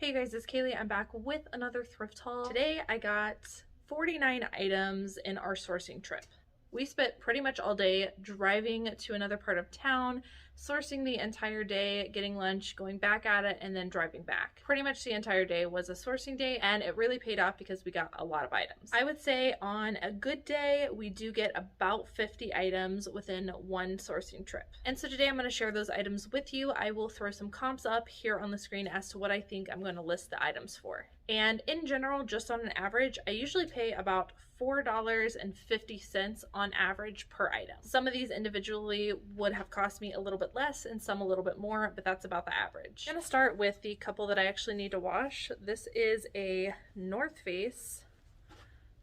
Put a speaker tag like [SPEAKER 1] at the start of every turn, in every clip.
[SPEAKER 1] Hey guys, it's Kaylee. I'm back with another thrift haul. Today I got 49 items in our sourcing trip. We spent pretty much all day driving to another part of town, sourcing the entire day, getting lunch, going back at it, and then driving back. Pretty much the entire day was a sourcing day, and it really paid off because we got a lot of items. I would say on a good day, we do get about 50 items within one sourcing trip. And so today I'm going to share those items with you. I will throw some comps up here on the screen as to what I think I'm going to list the items for. And in general, just on an average, I usually pay about $4.50 on average per item. Some of these individually would have cost me a little bit less and some a little bit more, but that's about the average. I'm gonna start with the couple that I actually need to wash. This is a North Face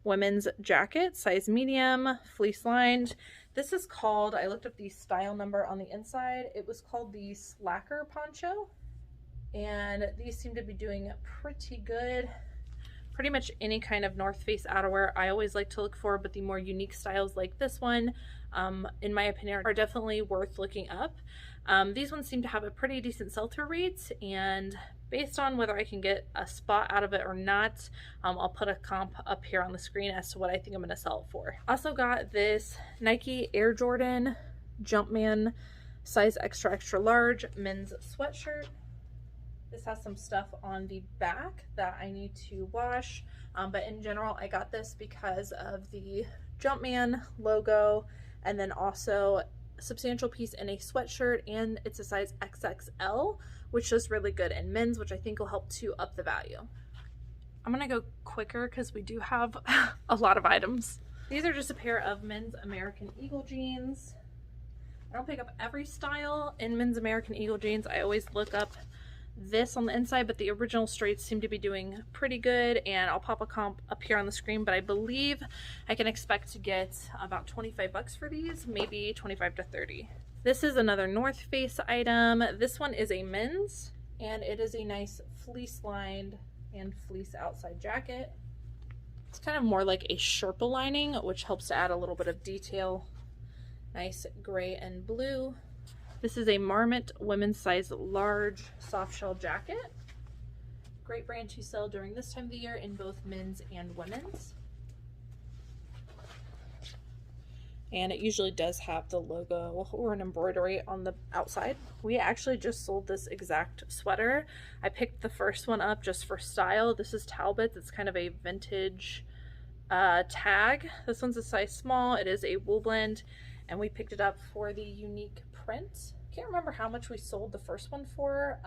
[SPEAKER 1] women's jacket, size medium, fleece lined. This is called, I looked up the style number on the inside, it was called the Slacker Poncho. And these seem to be doing pretty good. Pretty much any kind of North Face outerwear I always like to look for, but the more unique styles like this one, in my opinion, are definitely worth looking up. These ones seem to have a pretty decent sell-through rate, and based on whether I can get a spot out of it or not, I'll put a comp up here on the screen as to what I think I'm going to sell it for. Also got this Nike Air Jordan Jumpman size extra extra large men's sweatshirt. This has some stuff on the back that I need to wash, but in general I got this because of the Jumpman logo, and then also a substantial piece in a sweatshirt, and it's a size XXL, which is really good in men's, which I think will help to up the value. I'm gonna go quicker because we do have a lot of items. These are just a pair of men's American Eagle jeans. I don't pick up every style in men's American Eagle jeans. I always look up this on the inside, but the original straights seem to be doing pretty good, and I'll pop a comp up here on the screen, but I believe I can expect to get about 25 bucks for these, maybe 25 to 30. This is another North Face item. This one is a men's, and it is a nice fleece lined and fleece outside jacket. It's kind of more like a Sherpa lining, which helps to add a little bit of detail. Nice gray and blue. This is a Marmot women's size large soft shell jacket. Great brand to sell during this time of the year in both men's and women's. And it usually does have the logo or an embroidery on the outside. We actually just sold this exact sweater. I picked the first one up just for style. This is Talbot's. It's kind of a vintage tag. This one's a size small. It is a wool blend, and we picked it up for the unique print. Can't remember how much we sold the first one for,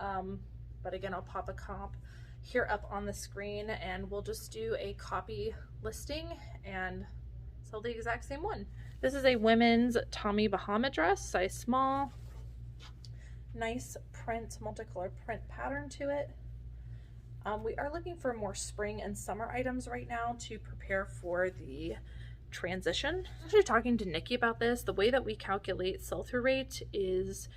[SPEAKER 1] but again, I'll pop a comp here up on the screen, and we'll just do a copy listing and sell the exact same one. This is a women's Tommy Bahama dress, size small. Nice print, multicolor print pattern to it. We are looking for more spring and summer items right now to prepare for the transition. I was actually talking to Nikki about this. The way that we calculate sell-through rate is,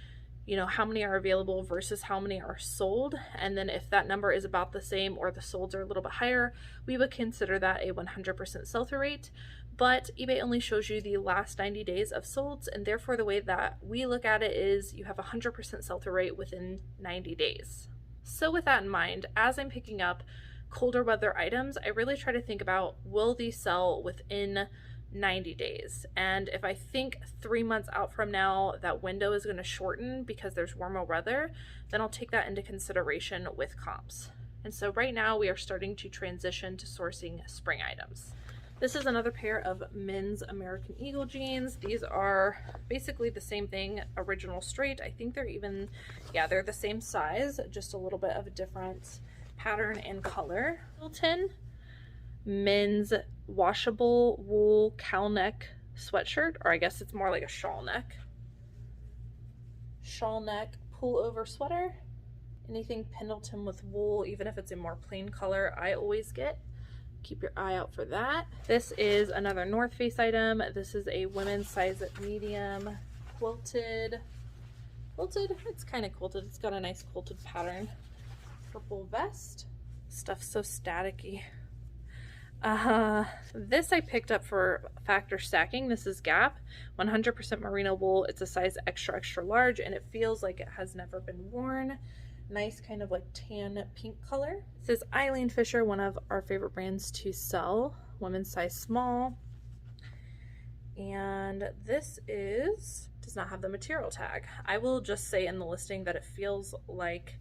[SPEAKER 1] you know, how many are available versus how many are sold, and then if that number is about the same or the solds are a little bit higher, we would consider that a 100% sell-through rate. But eBay only shows you the last 90 days of solds, and therefore the way that we look at it is you have a 100% sell-through rate within 90 days. So with that in mind, as I'm picking up colder weather items, I really try to think about, will these sell within 90 days? And if I think 3 months out from now that window is going to shorten because there's warmer weather, then I'll take that into consideration with comps. And so right now we are starting to transition to sourcing spring items. This is another pair of men's American Eagle jeans. These are basically the same thing, original straight. I think they're even, yeah, they're the same size, just a little bit of a different pattern and color. Hilton men's washable wool cowl neck sweatshirt, or I guess it's more like a shawl neck pullover sweater. Anything Pendleton with wool, even if it's a more plain color, I always get. Keep your eye out for that. This is another North Face item. This is a women's size medium quilted. It's kind of quilted. It's got a nice quilted pattern. Purple vest. Stuff's so staticky. This I picked up for factor stacking. This is Gap, 100% merino wool. It's a size extra extra large, and it feels like it has never been worn. nice kind of like tan pink color. This is Eileen Fisher, one of our favorite brands to sell, women's size small. And this does not have the material tag. I will just say in the listing that it feels like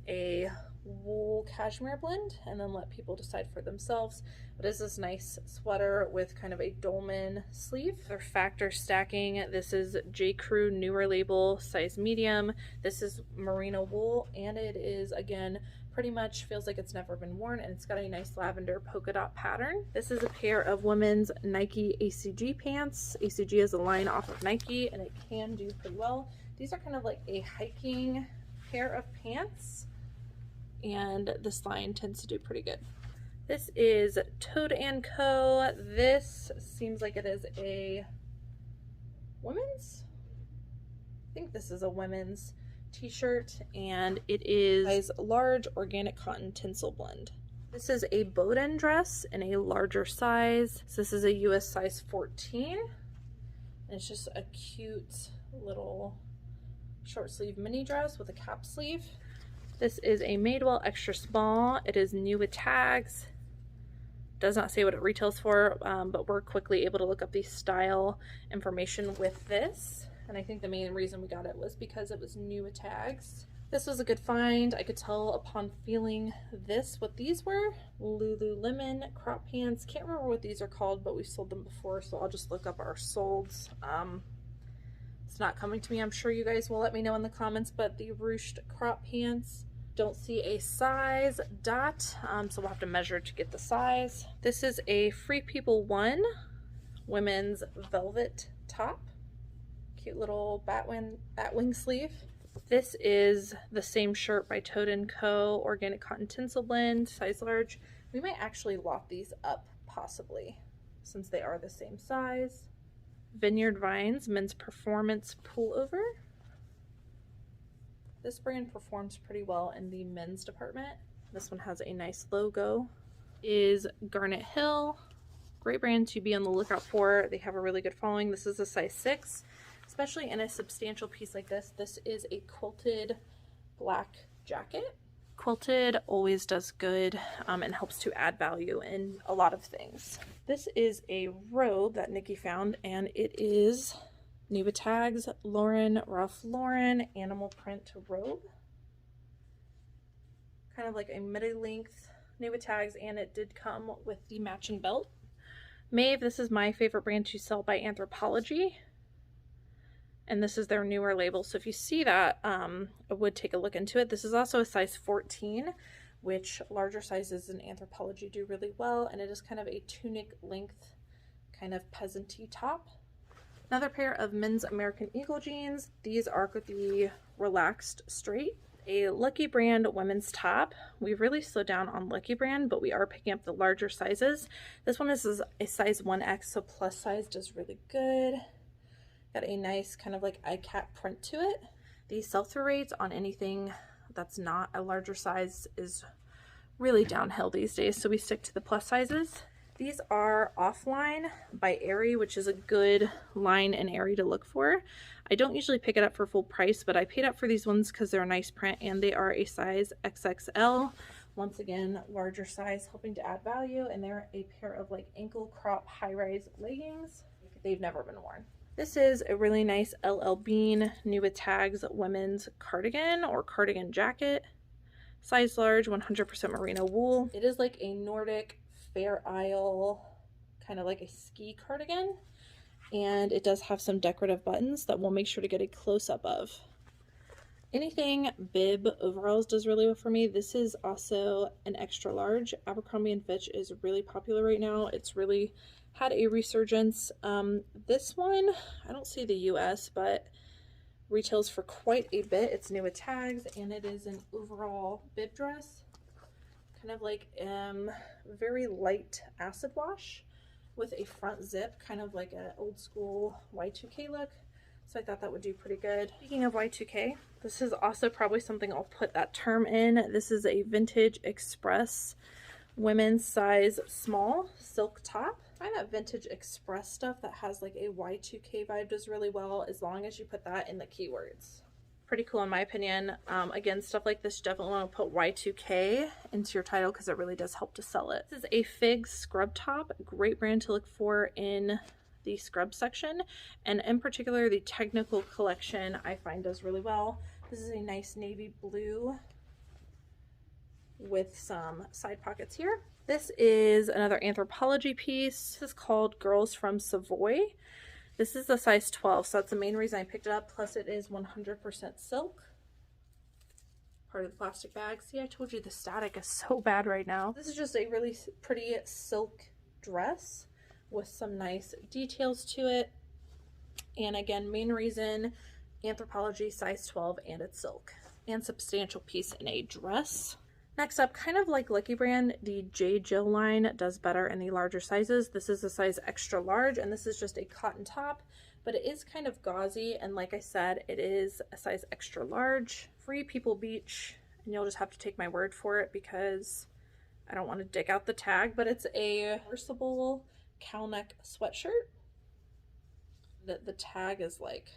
[SPEAKER 1] a wool cashmere blend, and then let people decide for themselves. But it's this nice sweater with kind of a dolman sleeve. They're factor stacking. This is J. Crew newer label, size medium. This is merino wool, and it is, again, pretty much feels like it's never been worn, and it's got a nice lavender polka dot pattern. This is a pair of women's Nike ACG pants. ACG is a line off of Nike, and it can do pretty well. These are kind of like a hiking pair of pants, and this line tends to do pretty good. This is Toad & Co. This seems like it is a women's? I think this is a women's t-shirt, and it is size large organic cotton tinsel blend. This is a Bowden dress in a larger size. So this is a US size 14. And it's just a cute little short sleeve mini dress with a cap sleeve. This is a Madewell extra small. It is new with tags. Does not say what it retails for, but we're quickly able to look up the style information with this. And I think the main reason we got it was because it was new with tags. This was a good find. I could tell upon feeling this what these were. Lululemon crop pants. Can't remember what these are called, but we've sold them before, so I'll just look up our solds. It's not coming to me. I'm sure you guys will let me know in the comments, but the ruched crop pants. Don't see a size dot, so we'll have to measure to get the size. This is a Free People 1 women's velvet top. Cute little batwing sleeve. This is the same shirt by Toad & Co. Organic cotton tinsel blend, size large. We might actually lot these up, possibly, since they are the same size. Vineyard Vines men's performance pullover. This brand performs pretty well in the men's department. This one has a nice logo. Is Garnet Hill. Great brand to be on the lookout for. They have a really good following. This is a size 6, especially in a substantial piece like this. This is a quilted black jacket. Quilted always does good and helps to add value in a lot of things. This is a robe that Nikki found, and it is new with tags, Ralph Lauren animal print robe. Kind of like a midi-length new with tags, and it did come with the matching belt. Maeve, this is my favorite brand to sell by Anthropologie. And this is their newer label. So if you see that, I would take a look into it. This is also a size 14, which larger sizes in Anthropologie do really well. And it is kind of a tunic length, kind of peasant-y top. Another pair of men's American Eagle jeans. These are the relaxed straight. A Lucky Brand women's top. We've really slowed down on Lucky Brand, but we are picking up the larger sizes. This one is a size 1X, so plus size does really good. Got a nice kind of like eye cap print to it. The sell-through rates on anything that's not a larger size is really downhill these days, so we stick to the plus sizes. These are Offline by Aerie, which is a good line in Aerie to look for. I don't usually pick it up for full price, but I paid up for these ones because they're a nice print, and they are a size XXL. Once again, larger size, helping to add value, and they're a pair of like ankle crop high-rise leggings. They've never been worn. This is a really nice LL Bean new with tags women's cardigan or cardigan jacket. Size large, 100% merino wool. It is like a Nordic Fair Isle, kind of like a ski cardigan, and it does have some decorative buttons that we'll make sure to get a close-up of. Anything bib overalls does really well for me. This is also an extra large. Abercrombie & Fitch is really popular right now. It's really had a resurgence. This one, I don't see the US, but retails for quite a bit. It's new with tags, and it is an overall bib dress. Kind of like very light acid wash with a front zip, kind of like an old school Y2K look. So I thought that would do pretty good. Speaking of Y2K, this is also probably something I'll put that term in. This is a Vintage Express women's size small silk top. I find that Vintage Express stuff that has like a Y2K vibe does really well, as long as you put that in the keywords. Pretty cool in my opinion. Again, stuff like this, you definitely want to put Y2K into your title because it really does help to sell it. This is a Fig scrub top. Great brand to look for in the scrub section, and in particular the technical collection I find does really well. This is a nice navy blue with some side pockets here. This is another Anthropologie piece. This is called Girls from Savoy. This is a size 12, so that's the main reason I picked it up, plus it is 100% silk. Part of the plastic bag. See, I told you the static is so bad right now. This is just a really pretty silk dress with some nice details to it. And again, main reason, Anthropologie size 12, and it's silk. And substantial piece in a dress. Next up, kind of like Lucky Brand, the J. Jill line does better in the larger sizes. This is a size extra large, and this is just a cotton top, but it is kind of gauzy, and like I said, it is a size extra large. Free People Beach, and you'll just have to take my word for it because I don't want to dig out the tag, but it's a reversible cowl neck sweatshirt. The tag is like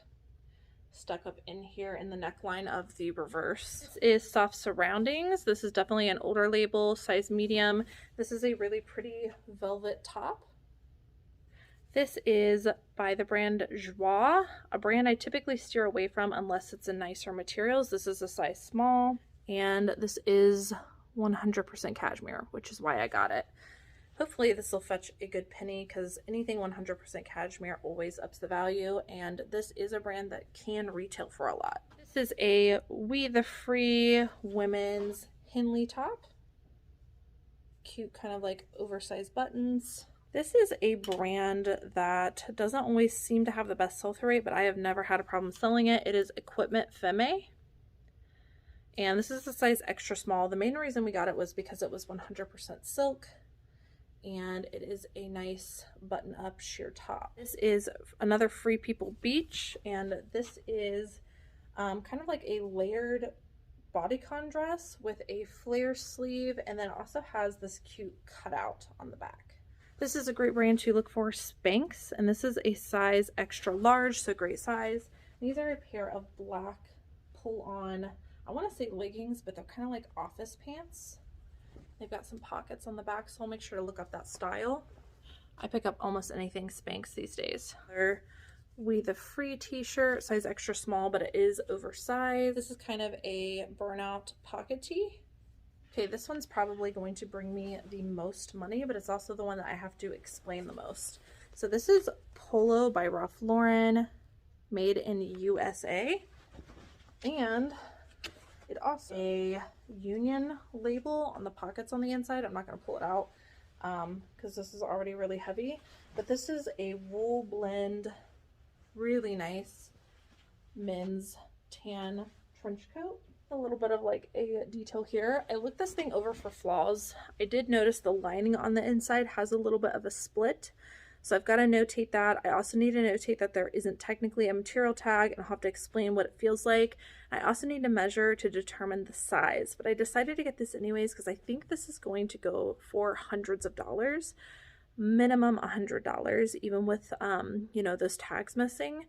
[SPEAKER 1] stuck up in here in the neckline of the reverse. This is Soft Surroundings. This is definitely an older label, size medium. This is a really pretty velvet top. This is by the brand Joie, a brand I typically steer away from unless it's in nicer materials. This is a size small, and this is 100% cashmere, which is why I got it. Hopefully this will fetch a good penny because anything 100% cashmere always ups the value, and this is a brand that can retail for a lot. This is a We the Free women's Henley top. Cute kind of like oversized buttons. This is a brand that doesn't always seem to have the best sell-through rate, but I have never had a problem selling it. It is Equipment Femme. And this is a size extra small. The main reason we got it was because it was 100% silk. And it is a nice button-up sheer top. This is another Free People Beach, and this is kind of like a layered bodycon dress with a flare sleeve, and then also has this cute cutout on the back. This is a great brand to look for, Spanx, and this is a size extra large, so great size. These are a pair of black pull-on, I want to say leggings, but they're kind of like office pants. They've got some pockets on the back, so I'll make sure to look up that style. I pick up almost anything Spanx these days. They're We the Free t-shirt, size extra small, but it is oversized. This is kind of a burnout pocket tee. Okay, this one's probably going to bring me the most money, but it's also the one that I have to explain the most. So this is Polo by Ralph Lauren, made in USA. And it also a Union label on the pockets on the inside. I'm not going to pull it out because this is already really heavy, but this is a wool blend, really nice men's tan trench coat. A little bit of like a detail here. I looked this thing over for flaws. I did notice the lining on the inside has a little bit of a split, so I've got to notate that. I also need to notate that there isn't technically a material tag, and I'll have to explain what it feels like. I also need to measure to determine the size, but I decided to get this anyways because I think this is going to go for hundreds of dollars, minimum $100, even with you know, those tags missing.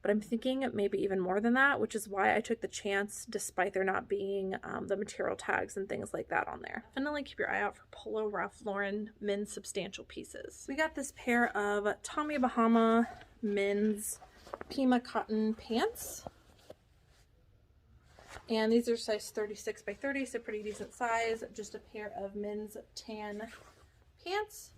[SPEAKER 1] But I'm thinking maybe even more than that, which is why I took the chance despite there not being the material tags and things like that on there. Definitely keep your eye out for Polo Ralph Lauren men's substantial pieces. We got this pair of Tommy Bahama men's Pima cotton pants. And these are size 36 by 30, so pretty decent size. Just a pair of men's tan pants.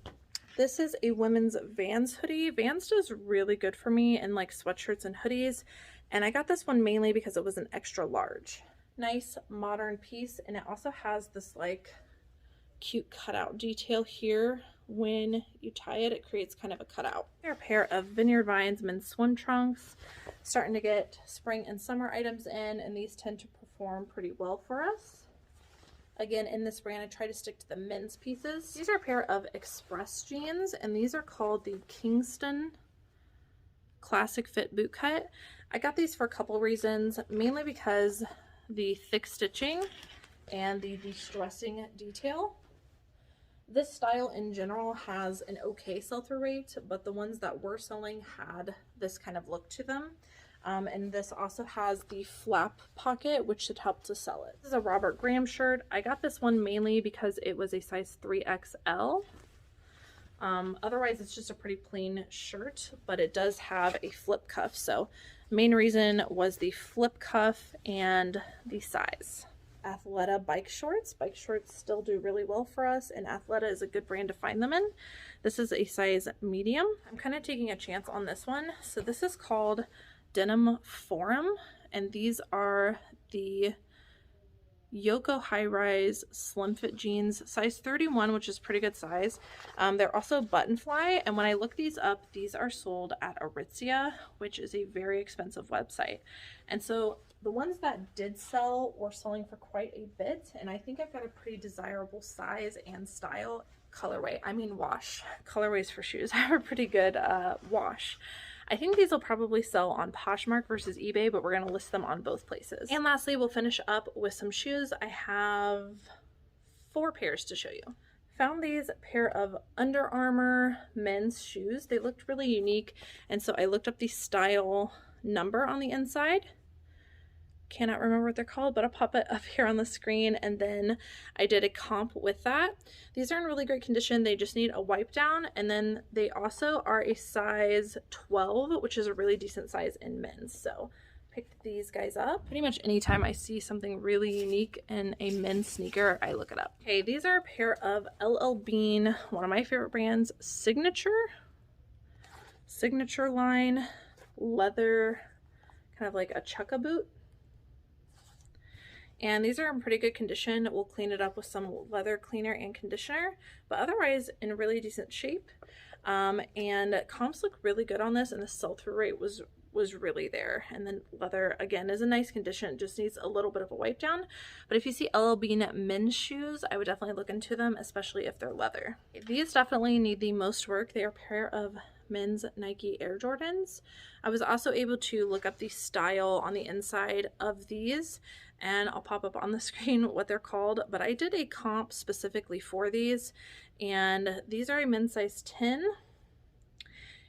[SPEAKER 1] This is a women's Vans hoodie. Vans does really good for me in like sweatshirts and hoodies, and I got this one mainly because it was an extra large. Nice modern piece, and it also has this like cute cutout detail here. When you tie it, it creates kind of a cutout. Here are a pair of Vineyard Vines men's swim trunks. Starting to get spring and summer items in, and these tend to perform pretty well for us. Again, in this brand, I try to stick to the men's pieces. These are a pair of Express jeans, and these are called the Kingston Classic Fit Boot Cut. I got these for a couple reasons, mainly because the thick stitching and the de-stressing detail. This style in general has an okay sell-through rate, but the ones that were selling had this kind of look to them. And this also has the flap pocket, which should help to sell it. This is a Robert Graham shirt. I got this one mainly because it was a size 3XL. Otherwise it's just a pretty plain shirt, but it does have a flip cuff. So main reason was the flip cuff and the size. Athleta bike shorts. Bike shorts still do really well for us, and Athleta is a good brand to find them in. This is a size medium. I'm kind of taking a chance on this one. So this is called Denim Forum, and these are the Yoko high rise slim fit jeans, size 31, which is pretty good size. They're also button fly, and when I look these up, these are sold at Aritzia, which is a very expensive website. And so the ones that did sell were selling for quite a bit, and I think I've got a pretty desirable size and style. Colorway, I mean wash. Colorways for shoes have a pretty good wash. I think these will probably sell on Poshmark versus eBay, but we're going to list them on both places. And lastly, we'll finish up with some shoes. I have 4 pairs to show you. Found these pair of Under Armour men's shoes. They looked really unique, and so I looked up the style number on the inside. Cannot remember what they're called, but I'll pop it up here on the screen, and then I did a comp with that. These are in really great condition. They just need a wipe down, and then they also are a size 12, which is a really decent size in men's. So picked these guys up. Pretty much anytime I see something really unique in a men's sneaker, I look it up. Okay, these are a pair of LL Bean, one of my favorite brands, Signature line leather, kind of like a chukka boot. And these are in pretty good condition. We'll clean it up with some leather cleaner and conditioner, but otherwise in really decent shape. And comps look really good on this, and the sell-through rate was really there. And then leather again is in nice condition, just needs a little bit of a wipe down. But if you see LL Bean men's shoes, I would definitely look into them, especially if they're leather. These definitely need the most work. They are a pair of men's Nike Air Jordans. I was also able to look up the style on the inside of these, and I'll pop up on the screen what they're called, but I did a comp specifically for these, and these are a men's size 10,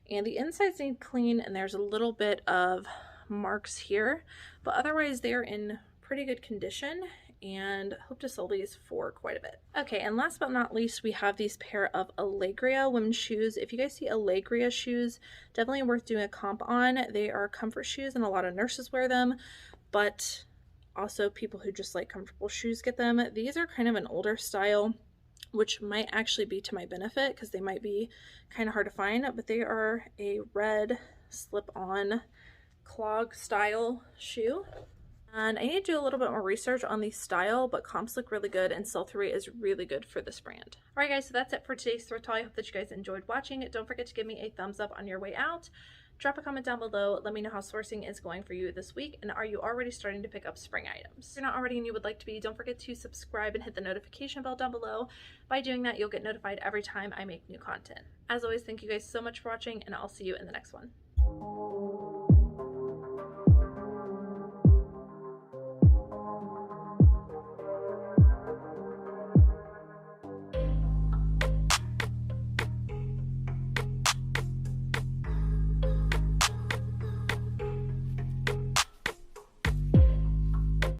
[SPEAKER 1] and the insides need clean, and there's a little bit of marks here, but otherwise they're in pretty good condition, and hope to sell these for quite a bit. Okay, and last but not least, we have these pair of Allegria women's shoes. If you guys see Allegria shoes, definitely worth doing a comp on. They are comfort shoes, and a lot of nurses wear them, but also people who just like comfortable shoes get them. These are kind of an older style, which might actually be to my benefit because they might be kind of hard to find, but they are a red slip-on clog style shoe. And I need to do a little bit more research on the style, but comps look really good, and sell-through rate is really good for this brand. All right, guys, so that's it for today's thrift haul. I hope that you guys enjoyed watching. Don't forget to give me a thumbs up on your way out. Drop a comment down below. Let me know how sourcing is going for you this week, and are you already starting to pick up spring items? If you're not already and you would like to be, don't forget to subscribe and hit the notification bell down below. By doing that, you'll get notified every time I make new content. As always, thank you guys so much for watching, and I'll see you in the next one.